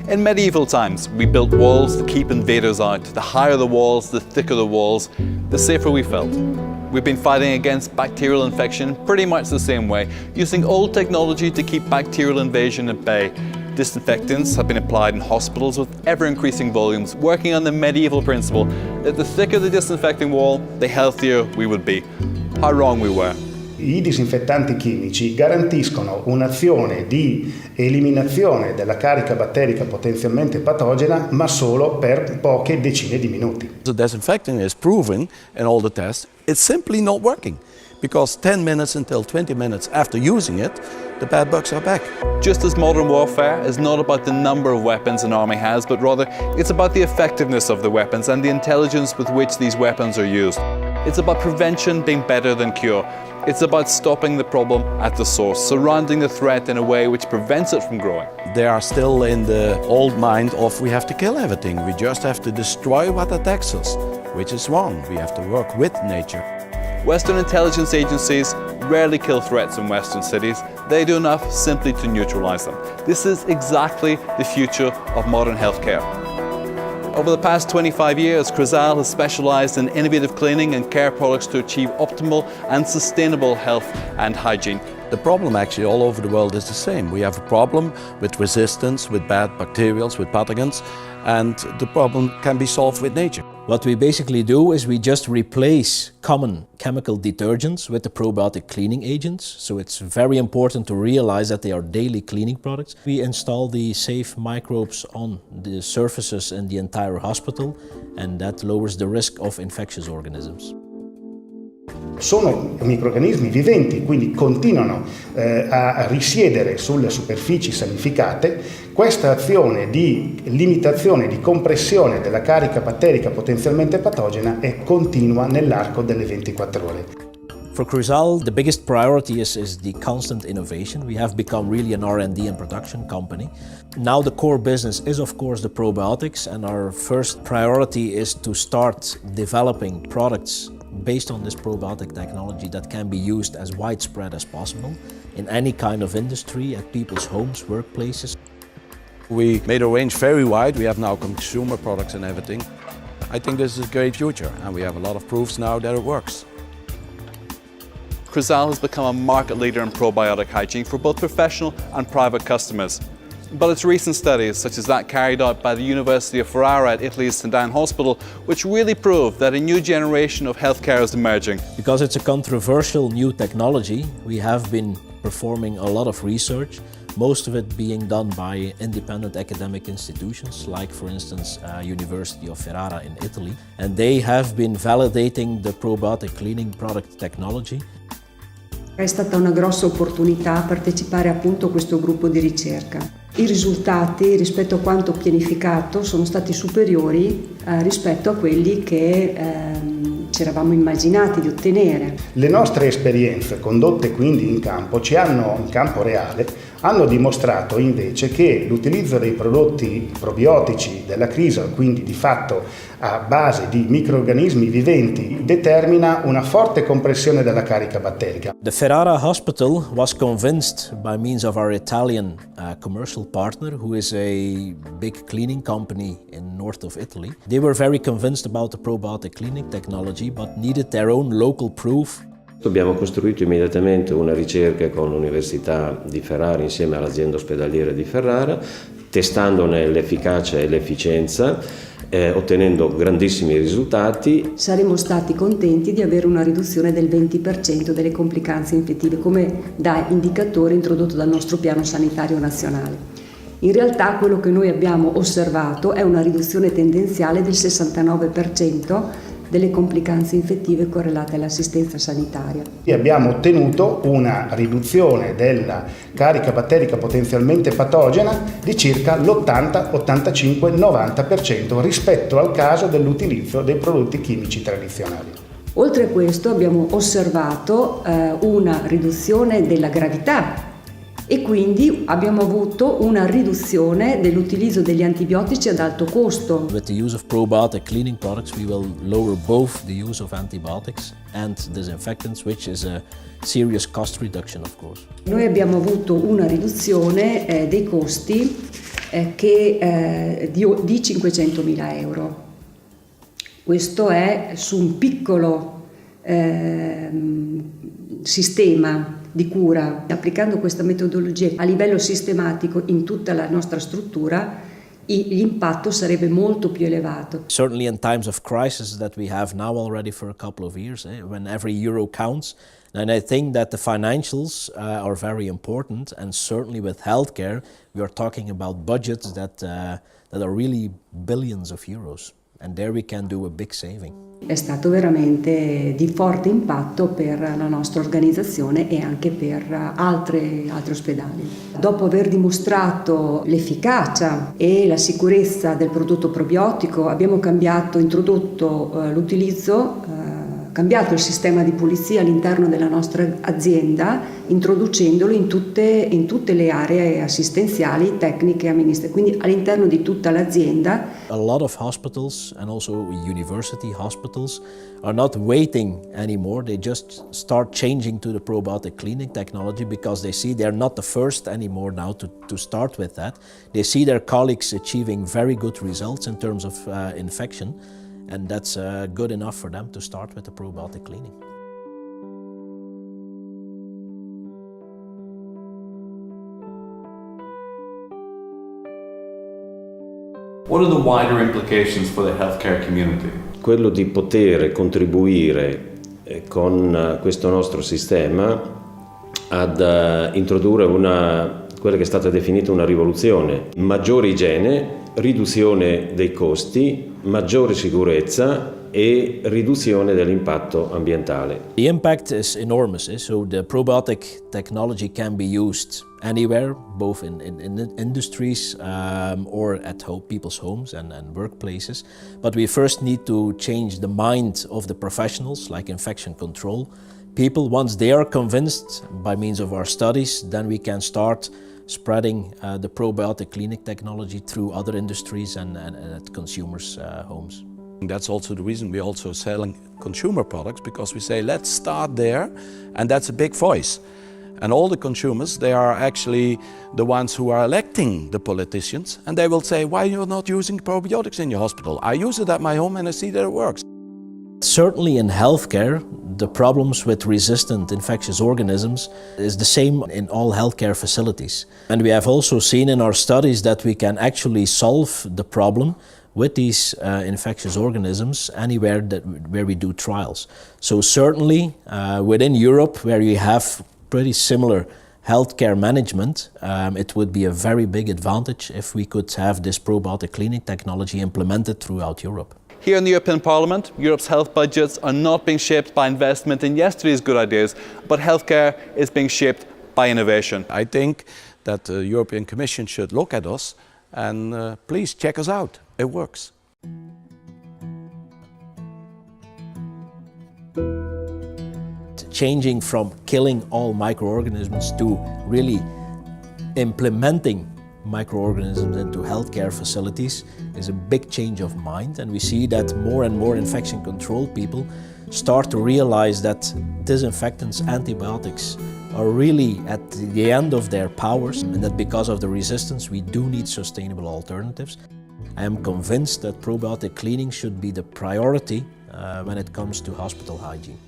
In medieval times, we built walls to keep invaders out. The higher the walls, the thicker the walls, the safer we felt. We've been fighting against bacterial infection pretty much the same way, using old technology to keep bacterial invasion at bay. Disinfectants have been applied in hospitals with ever-increasing volumes, working on the medieval principle that the thicker the disinfecting wall, the healthier we would be. How wrong we were. I disinfettanti chimici garantiscono un'azione di eliminazione della carica batterica potenzialmente patogena, ma solo per poche decine di minuti. The disinfecting is proven in all the tests, it's simply not working. Because 10 minutes until 20 minutes after using it, the bad bugs are back. Just as modern warfare is not about the number of weapons an army has, but rather it's about the effectiveness of the weapons and the intelligence with which these weapons are used. It's about prevention being better than cure. It's about stopping the problem at the source, surrounding the threat in a way which prevents it from growing. They are still in the old mind of we have to kill everything, we just have to destroy what attacks us, which is wrong. We have to work with nature. Western intelligence agencies rarely kill threats in Western cities. They do enough simply to neutralize them. This is exactly the future of modern healthcare. Over the past 25 years, Crizal has specialized in innovative cleaning and care products to achieve optimal and sustainable health and hygiene. The problem actually all over the world is the same. We have a problem with resistance, with bad bacterials, with pathogens, and the problem can be solved with nature. What we basically do is we just replace common chemical detergents with the probiotic cleaning agents. So it's very important to realize that they are daily cleaning products. We install the safe microbes on the surfaces in the entire hospital, and that lowers the risk of infectious organisms. Sono microrganismi viventi, quindi continuano a risiedere sulle superfici sanificate. Questa azione di limitazione, di compressione della carica batterica potenzialmente patogena è continua nell'arco delle 24 ore. For Crizal, the biggest priority is the constant innovation. We have become really an R&D and production company. Now the core business is of course the probiotics, and our first priority is to start developing products based on this probiotic technology that can be used as widespread as possible in any kind of industry, at people's homes, workplaces. We made a range very wide. We have now consumer products and everything. I think this is a great future, and we have a lot of proofs now that it works. Crizal has become a market leader in probiotic hygiene for both professional and private customers. But its recent studies, such as that carried out by the University of Ferrara at Italy's St. Anne Hospital, which really prove that a new generation of healthcare is emerging. Because it's a controversial new technology, we have been performing a lot of research, most of it being done by independent academic institutions, like for instance University of Ferrara in Italy, and they have been validating the probiotic cleaning product technology. È stata una grossa opportunità partecipare appunto a questo gruppo di ricerca. I risultati rispetto a quanto pianificato sono stati superiori rispetto a quelli che ci eravamo immaginati di ottenere. Le nostre esperienze condotte quindi in campo reale, hanno dimostrato invece che l'utilizzo dei prodotti probiotici della Crizal, quindi di fatto a base di microrganismi viventi, determina una forte compressione della carica batterica. The Ferrara Hospital was convinced by means of our Italian commercial partner, who is a big cleaning company in north of Italy. They were very convinced about the probiotic cleaning technology, but needed their own local proof. Abbiamo costruito immediatamente una ricerca con l'Università di Ferrara insieme all'azienda ospedaliera di Ferrara, testandone l'efficacia e l'efficienza, ottenendo grandissimi risultati. Saremmo stati contenti di avere una riduzione del 20% delle complicanze infettive, come da indicatore introdotto dal nostro piano sanitario nazionale. In realtà quello che noi abbiamo osservato è una riduzione tendenziale del 69% delle complicanze infettive correlate all'assistenza sanitaria. E abbiamo ottenuto una riduzione della carica batterica potenzialmente patogena di circa l'80, 85, 90% rispetto al caso dell'utilizzo dei prodotti chimici tradizionali. Oltre a questo abbiamo osservato una riduzione della gravità e quindi abbiamo avuto una riduzione dell'utilizzo degli antibiotici ad alto costo. With the use of probiotic cleaning products, we will lower both the use of antibiotics and disinfectants, which is a serious cost reduction, of course. Noi abbiamo avuto una riduzione dei costi di 500.000 euro. Questo è su un piccolo sistema di cura. Applicando questa metodologia a livello sistematico in tutta la nostra struttura, l'impatto sarebbe molto più elevato. Certainly in times of crisis that we have now already for a couple of years, when every euro counts, and I think that the financials are very important, and certainly with healthcare, we are talking about budgets that are really billions of euros. And there we can do a big saving. È stato veramente di forte impatto per la nostra organizzazione e anche per altri ospedali. Dopo aver dimostrato l'efficacia e la sicurezza del prodotto probiotico, abbiamo introdotto l'utilizzo, cambiato il sistema di pulizia all'interno della nostra azienda, introducendolo in tutte le aree assistenziali, tecniche e amministrative, quindi all'interno di tutta l'azienda. A lot of hospitals and also university hospitals are not waiting anymore. They just start changing to the probiotic cleaning technology because they see they're not the first anymore now to start with that. They see their colleagues achieving very good results in terms of infection. And that's good enough for them to start with the probiotic cleaning. What are the wider implications for the healthcare community? Quello di poter contribuire con questo nostro sistema ad introdurre quella che è stata definita una rivoluzione: maggiore igiene, riduzione dei costi, maggiore sicurezza e riduzione dell'impatto ambientale. The impact is enormous, so the probiotic technology can be used anywhere, both in industries or at home, people's homes and workplaces. But we first need to change the mind of the professionals, like infection control people. Once they are convinced by means of our studies, then we can start spreading the probiotic cleaning technology through other industries and at consumers' homes. That's also the reason we're also selling consumer products, because we say let's start there, and that's a big voice. And all the consumers, they are actually the ones who are electing the politicians, and they will say, why you're not using probiotics in your hospital? I use it at my home and I see that it works. Certainly in healthcare, the problems with resistant infectious organisms is the same in all healthcare facilities. And we have also seen in our studies that we can actually solve the problem with these infectious organisms anywhere where we do trials. So certainly within Europe, where you have pretty similar healthcare management, it would be a very big advantage if we could have this probiotic cleaning technology implemented throughout Europe. Here in the European Parliament, Europe's health budgets are not being shaped by investment in yesterday's good ideas, but healthcare is being shaped by innovation. I think that the European Commission should look at us and please check us out. It works. Changing from killing all microorganisms to really implementing microorganisms into healthcare facilities is a big change of mind, and we see that more and more infection control people start to realize that disinfectants, antibiotics are really at the end of their powers, and that because of the resistance we do need sustainable alternatives. I am convinced that probiotic cleaning should be the priority when it comes to hospital hygiene.